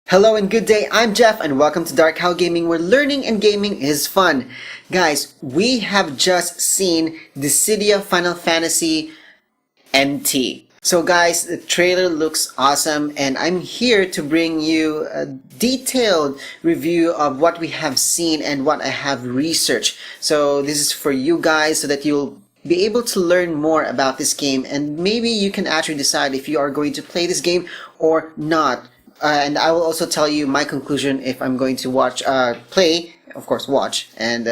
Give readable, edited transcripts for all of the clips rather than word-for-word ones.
Hello and good day, I'm Jeff and welcome to Darkhowl Gaming, where learning and gaming is fun. Guys, we have just seen Dissidia Final Fantasy NT. So guys, the trailer looks awesome and I'm here to bring you a detailed review of what we have seen and what I have researched. So this is for you guys so that you'll be able to learn more about this game and maybe you can actually decide if you are going to play this game or not. And I will also tell you my conclusion if I'm going to play, of course watch, and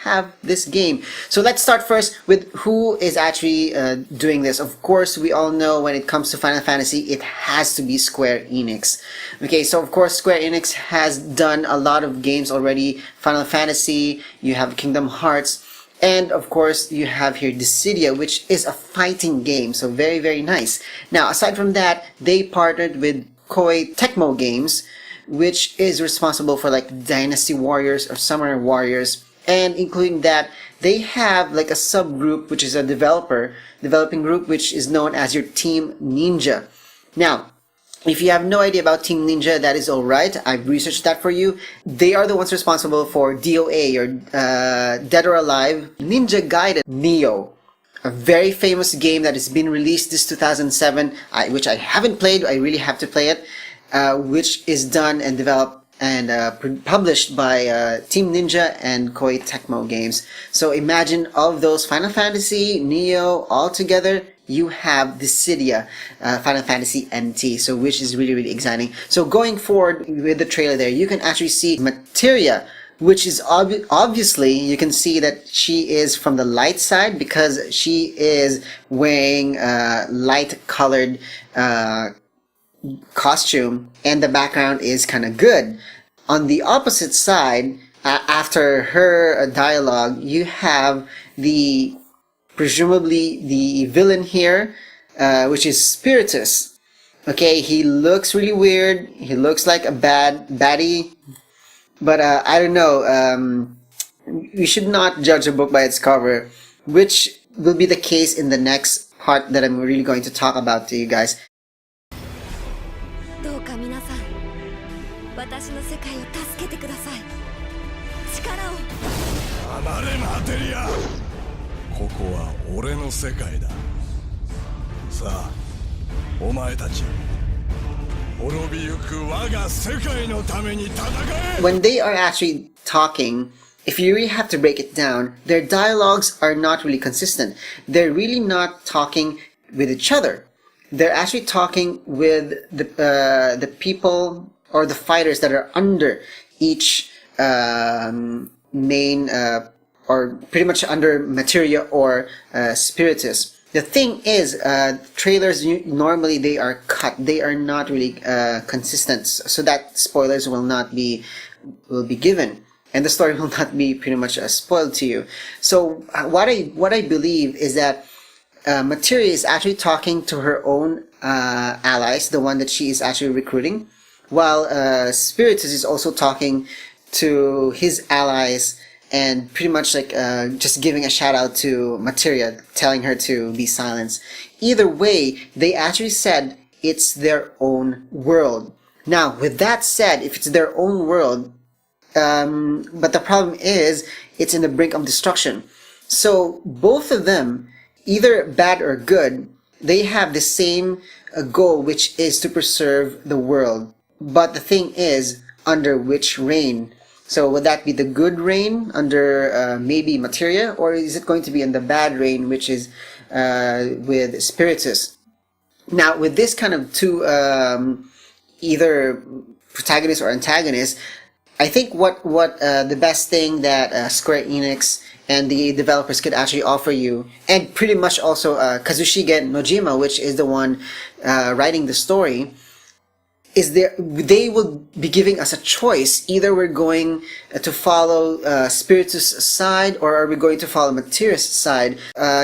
have this game. So let's start first with who is actually doing this. Of course, we all know when it comes to Final Fantasy, it has to be Square Enix. Okay, so of course Square Enix has done a lot of games already. Final Fantasy, you have Kingdom Hearts, and of course you have here Dissidia, which is a fighting game, so very, very nice. Now, aside from that, they partnered with Koei Tecmo Games, which is responsible for like Dynasty Warriors or Summoner Warriors, and including that, they have like a subgroup which is a developing group which is known as your Team Ninja. Now, if you have no idea about Team Ninja, that is alright. I've researched that for you. They are the ones responsible for DOA, or Dead or Alive, Ninja Gaiden Neo. A very famous game that has been released this 2007, which I haven't played. I really have to play it, which is done and developed and published by Team Ninja and Koei Tecmo Games. So imagine all of those Final Fantasy, Neo, all together, you have Dissidia Final Fantasy NT, so which is really, really exciting. So going forward with the trailer there, you can actually see Materia, which is obviously, you can see that she is from the light side because she is wearing light colored costume and the background is kind of good. On the opposite side, after her dialogue, you have presumably the villain here, which is Spiritus. Okay, he looks really weird, he looks like a baddie. But I don't know, we should not judge a book by its cover, which will be the case in the next part that I'm really going to talk about to you guys. When they are actually talking, if you really have to break it down, their dialogues are not really consistent. They're really not talking with each other. They're actually talking with the people or the fighters that are under each main or pretty much under Materia or Spiritus. The thing is, trailers normally they are cut. They are not really consistent, so that spoilers will be given, and the story will not be pretty much spoiled to you. So what I believe is that Materia is actually talking to her own allies, the one that she is actually recruiting, while Spiritus is also talking to his allies. And pretty much like just giving a shout out to Materia, telling her to be silenced. Either way, they actually said it's their own world. Now, with that said, if it's their own world, but the problem is it's in the brink of destruction. So both of them, either bad or good, they have the same goal, which is to preserve the world. But the thing is, under which reign? So would that be the good reign under maybe Materia, or is it going to be in the bad reign, which is with Spiritus? Now, with this kind of two either protagonist or antagonist, I think what the best thing that Square Enix and the developers could actually offer you, and pretty much also Kazushige Nojima, which is the one writing the story, is they will be giving us a choice. Either we're going to follow Spiritus' side, or are we going to follow Materia's side?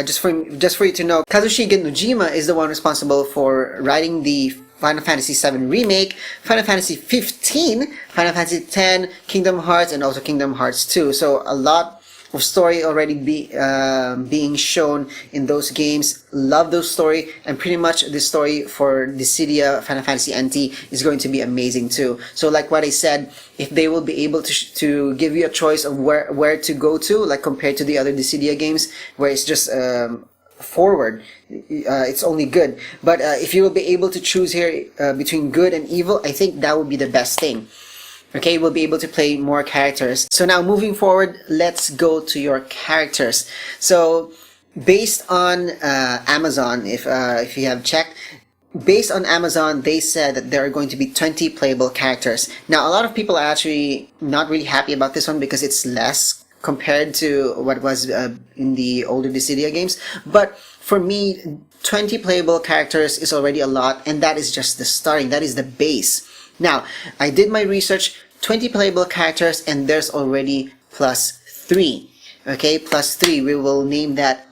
Just for you to know, Kazushige Nojima is the one responsible for writing the Final Fantasy VII Remake, Final Fantasy 15, Final Fantasy X, Kingdom Hearts, and also Kingdom Hearts 2. So a lot of story already being shown in those games. Love those story, and pretty much the story for Dissidia Final Fantasy NT is going to be amazing too. So like what I said, if they will be able to give you a choice of where to go to, like compared to the other Dissidia games where it's just forward, it's only good. But if you will be able to choose here between good and evil, I think that would be the best thing. Okay, we'll be able to play more characters. So now moving forward, let's go to your characters. So based on Amazon, if you have checked, based on Amazon, they said that there are going to be 20 playable characters. Now, a lot of people are actually not really happy about this one because it's less compared to what was in the older Dissidia games. But for me, 20 playable characters is already a lot, and that is just the starting. That is the base. Now, I did my research, 20 playable characters, and there's already plus 3. Okay, plus 3. We will name that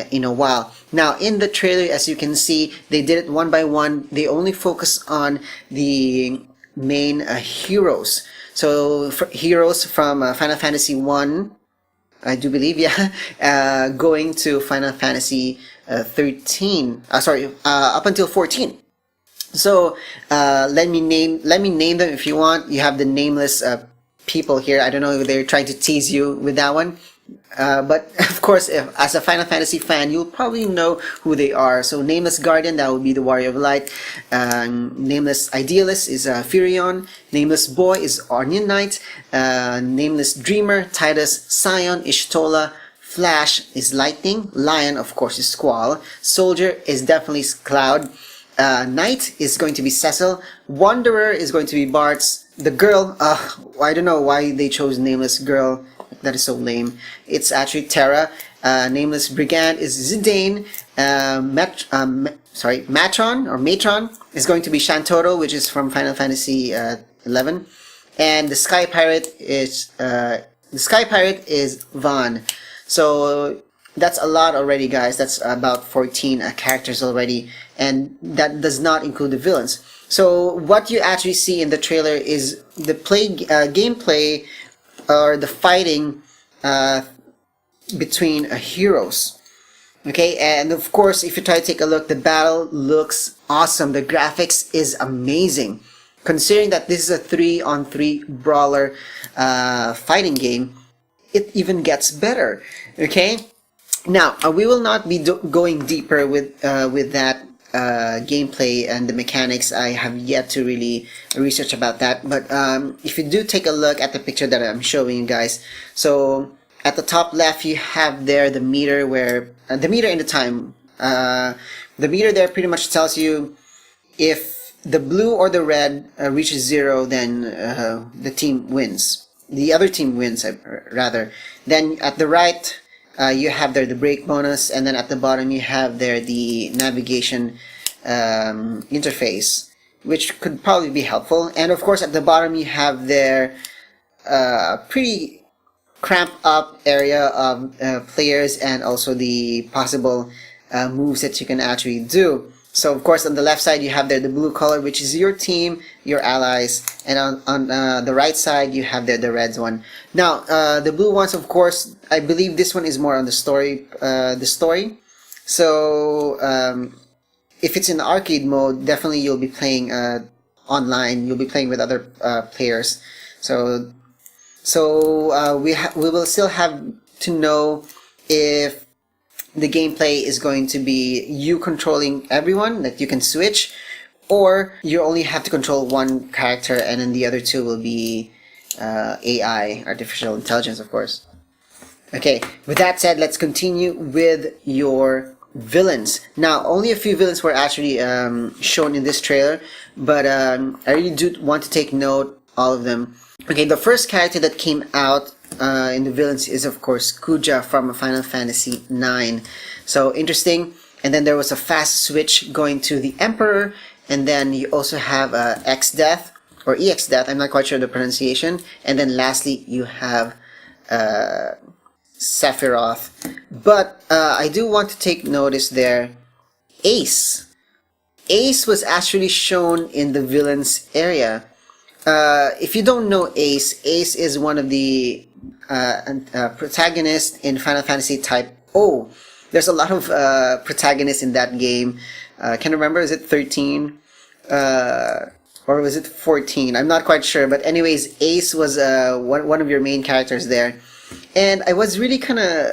in a while. Now, in the trailer, as you can see, they did it one by one. They only focus on the main heroes. So, heroes from Final Fantasy 1, I do believe, yeah, going to Final Fantasy 13. Up until 14. So let me name them if you want. You have the nameless people here. I don't know if they're trying to tease you with that one. But of course, as a Final Fantasy fan, you'll probably know who they are. So Nameless Guardian, that would be the Warrior of Light. Nameless Idealist is Furion. Nameless Boy is Onion Knight. Nameless Dreamer, Titus. Scion, Ishtola. Flash is Lightning. Lion, of course, is Squall. Soldier is definitely Cloud. Knight is going to be Cecil. Wanderer is going to be Bartz. The girl, I don't know why they chose Nameless Girl. That is so lame. It's actually Terra. Nameless Brigand is Zidane. Matron is going to be Shantoro, which is from Final Fantasy 11. And the Sky Pirate is Vaughn. So that's a lot already, guys. That's about 14 characters already, and that does not include the villains. So what you actually see in the trailer is the gameplay or the fighting between heroes. Okay, and of course, if you try to take a look, the battle looks awesome. The graphics is amazing. Considering that this is a 3-on-3 brawler fighting game, it even gets better. Okay. Now, we will not be going deeper with that gameplay and the mechanics. I have yet to really research about that. But if you do take a look at the picture that I'm showing you guys, so at the top left you have there the meter where the meter and the time. The meter there pretty much tells you if the blue or the red reaches 0, then the team wins. The other team wins, rather. Then at the right, you have there the break bonus, and then at the bottom you have there the navigation interface, which could probably be helpful. And of course, at the bottom you have there a pretty cramped up area of players and also the possible moves that you can actually do. So of course, on the left side you have there the blue color, which is your team, your allies, and on the right side you have there the red one. Now the blue ones, of course, I believe this one is more on the story. So if it's in arcade mode, definitely you'll be playing online. You'll be playing with other players. So we will still have to know if the gameplay is going to be you controlling everyone, that you can switch, or you only have to control one character and then the other two will be AI, artificial intelligence, of course. Okay, with that said, let's continue with your villains. Now, only a few villains were actually shown in this trailer, but I really do want to take note all of them. Okay, the first character that came out in the villains is of course Kuja from Final Fantasy 9. So interesting. And then there was a fast switch going to the Emperor, and then you also have X-Death or EX-Death, I'm not quite sure the pronunciation. And then lastly you have Sephiroth. But I do want to take notice there, Ace was actually shown in the villains area. if you don't know Ace, Ace is one of the protagonists in Final Fantasy Type O. There's a lot of protagonists in that game. Can't remember, is it 13? Or was it 14? I'm not quite sure. But anyways, Ace was one of your main characters there. And I was really kind of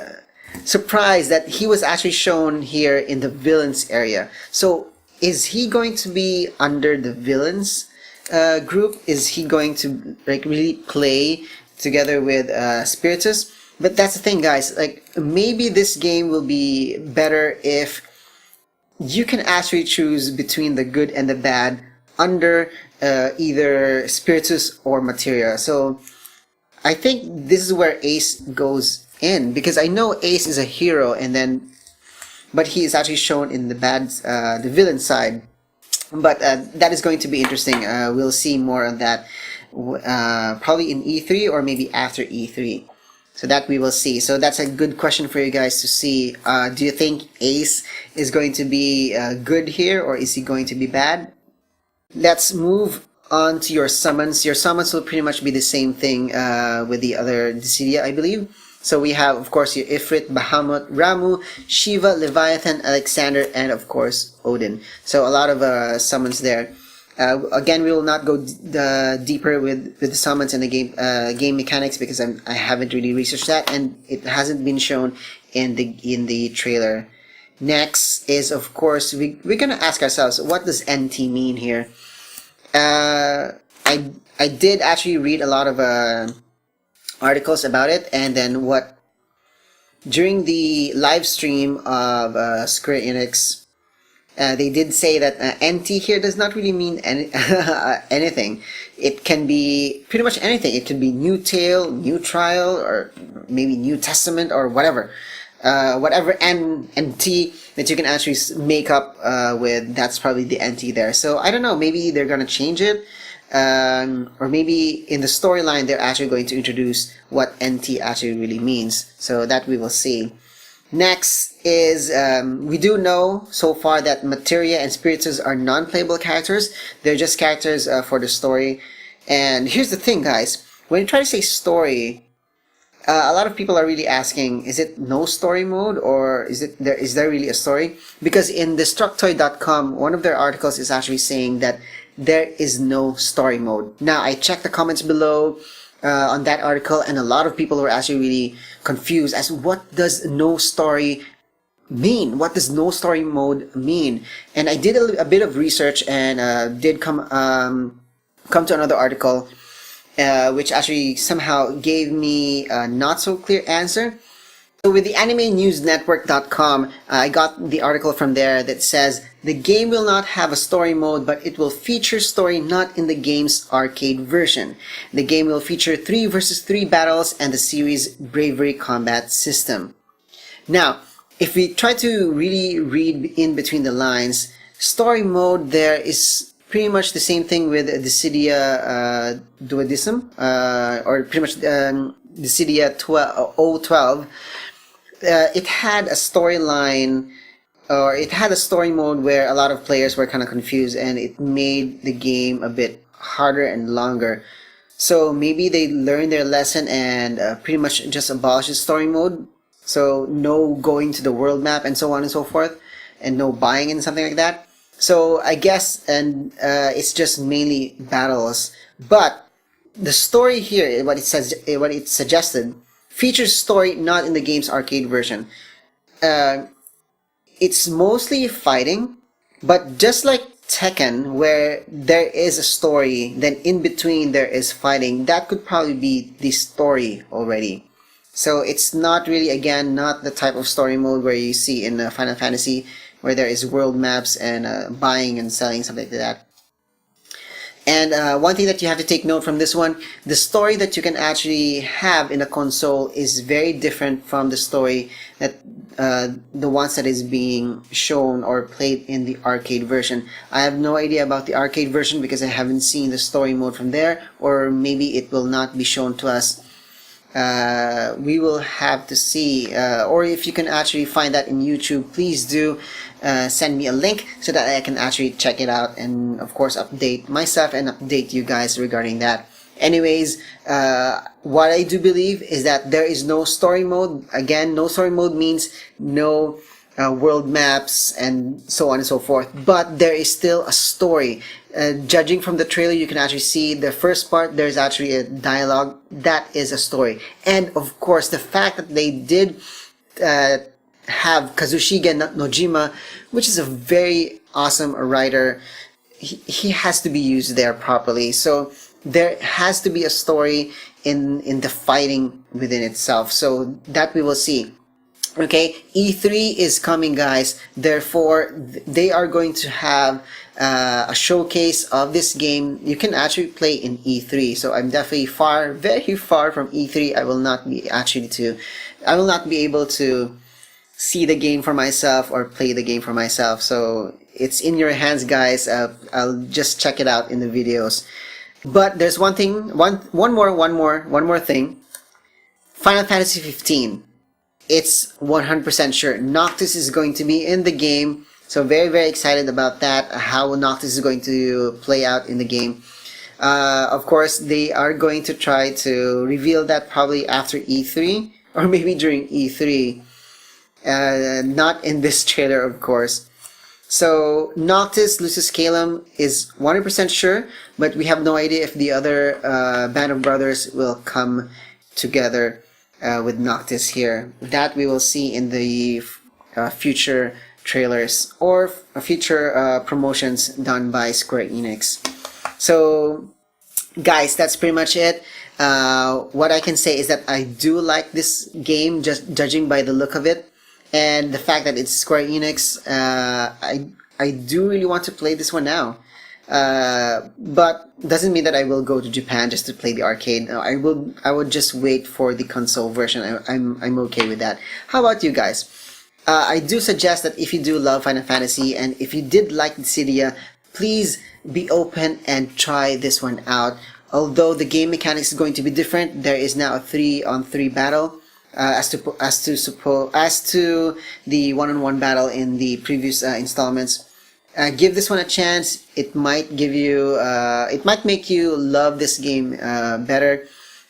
surprised that he was actually shown here in the villains area. So is he going to be under the villains group? Is he going to like really play together with Spiritus? But that's the thing, guys. Like, maybe this game will be better if you can actually choose between the good and the bad under either Spiritus or Materia. So I think this is where Ace goes in, because I know Ace is a hero, but he is actually shown in the villain side. But that is going to be interesting. We'll see more on that probably in E3 or maybe after E3. So that we will see. So that's a good question for you guys to see. Do you think Ace is going to be good here, or is he going to be bad? Let's move on to your summons. Your summons will pretty much be the same thing with the other Dissidia, I believe. So we have, of course, your Ifrit, Bahamut, Ramu, Shiva, Leviathan, Alexander, and of course Odin. So a lot of summons there. Again, we will not go deeper with the summons and the game mechanics, because I haven't really researched that, and it hasn't been shown in the trailer. Next is, of course, we're gonna ask ourselves, what does NT mean here? I did actually read a lot of articles about it, and then during the live stream of Square Enix, they did say that NT here does not really mean anything. It can be pretty much anything. It could be New Tale, New Trial, or maybe New Testament, or whatever. Whatever NT that you can actually make up with, that's probably the NT there. So I don't know, maybe they're going to change it. Or maybe in the storyline they're actually going to introduce what NT actually really means. So that we will see. Next is, we do know so far that Materia and Spiritus are non-playable characters. They're just characters for the story. And here's the thing, guys. When you try to say story, a lot of people are really asking, is it no story mode, or is there really a story? Because in Destructoid.com, one of their articles is actually saying that there is no story mode. Now, I checked the comments below on that article, and a lot of people were actually really confused as what does no story mean? What does no story mode mean? And I did a bit of research and did come to another article which actually somehow gave me a not so clear answer. So with the AnimeNewsNetwork.com, I got the article from there that says the game will not have a story mode, but it will feature story not in the game's arcade version. The game will feature 3 versus 3 battles and the series Bravery combat system. Now, if we try to really read in between the lines, story mode there is pretty much the same thing with Dissidia Duodism, or pretty much Dissidia 012. It had a storyline, or it had a story mode where a lot of players were kind of confused, and it made the game a bit harder and longer. So maybe they learned their lesson and pretty much just abolished the story mode. So no going to the world map and so on and so forth, and no buying and something like that. So I guess, and it's just mainly battles. But the story here, what it suggested, features story not in the game's arcade version. It's mostly fighting, but just like Tekken, where there is a story, then in between there is fighting, that could probably be the story already. So it's not really, again, not the type of story mode where you see in Final Fantasy, where there is world maps and buying and selling, something like that. And one thing that you have to take note from this one, the story that you can actually have in a console is very different from the story that the ones that is being shown or played in the arcade version. I have no idea about the arcade version because I haven't seen the story mode from there, or maybe it will not be shown to us we will have to see, or if you can actually find that in YouTube, please do send me a link so that I can actually check it out, and of course update myself and update you guys regarding that. Anyways, what I do believe is that there is no story mode. Again, no story mode means no world maps and so on and so forth, but there is still a story. Judging from the trailer, you can actually see the first part, there's actually a dialogue. That is a story. And of course, the fact that they did have Kazushige Nojima, which is a very awesome writer, he has to be used there properly. So there has to be a story in the fighting within itself. So that we will see. Okay, E3 is coming, guys. Therefore, they are going to have a showcase of this game. You can actually play in E3. So I'm definitely very far from E3. I will not be able to see the game for myself or play the game for myself. So it's in your hands, guys. I'll just check it out in the videos. But there's one thing, one more thing. Final Fantasy 15. It's 100% sure Noctis is going to be in the game. So very excited about that, how Noctis is going to play out in the game. Of course, they are going to try to reveal that probably after E3 or maybe during E3. Not in this trailer, of course. So Noctis, Lucius Calum is 100% sure, but we have no idea if the other band of brothers will come together with Noctis here. That we will see in the future trailers or future promotions done by Square Enix. So guys, that's pretty much it. What I can say is that I do like this game, just judging by the look of it. And the fact that it's Square Enix, I do really want to play this one now. But doesn't mean that I will go to Japan just to play the arcade. No, I would just wait for the console version. I'm okay with that. How about you guys? I do suggest that if you do love Final Fantasy and if you did like Dissidia, please be open and try this one out. Although the game mechanics is going to be different, there is now a 3-on-3 battle. As to the one-on-one battle in the previous installments. Give this one a chance. It might give you, it might make you love this game better,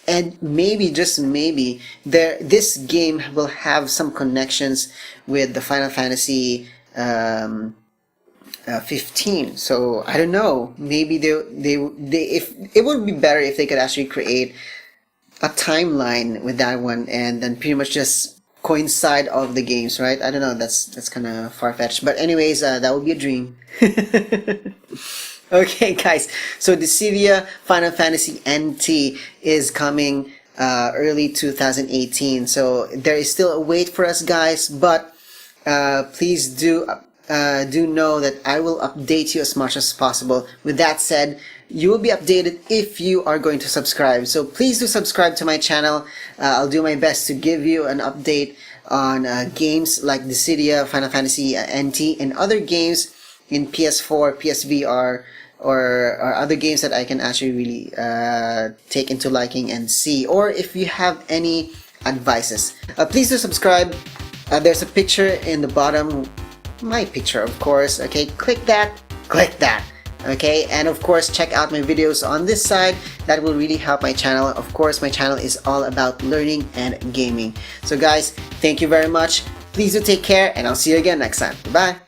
and maybe, just maybe, this game will have some connections with the Final Fantasy 15. So I don't know. Maybe if it would be better if they could actually create a timeline with that one and then pretty much just coincide all of the games, right? I don't know, that's kind of far-fetched, but anyways, that would be a dream. Okay guys, so Dissidia Final Fantasy NT is coming early 2018, so there is still a wait for us, guys, but please do know that I will update you as much as possible. With that said, you will be updated if you are going to subscribe. So please do subscribe to my channel. I'll do my best to give you an update on games like Dissidia, Final Fantasy NT, and other games in PS4, PSVR, or other games that I can actually really take into liking and see. Or if you have any advices, please do subscribe. There's a picture in the bottom, my picture of course. Okay, click that. Okay, and of course check out my videos on this side. That will really help my channel. Of course, my channel is all about learning and gaming. So guys, thank you very much. Please do take care, and I'll see you again next time. Bye.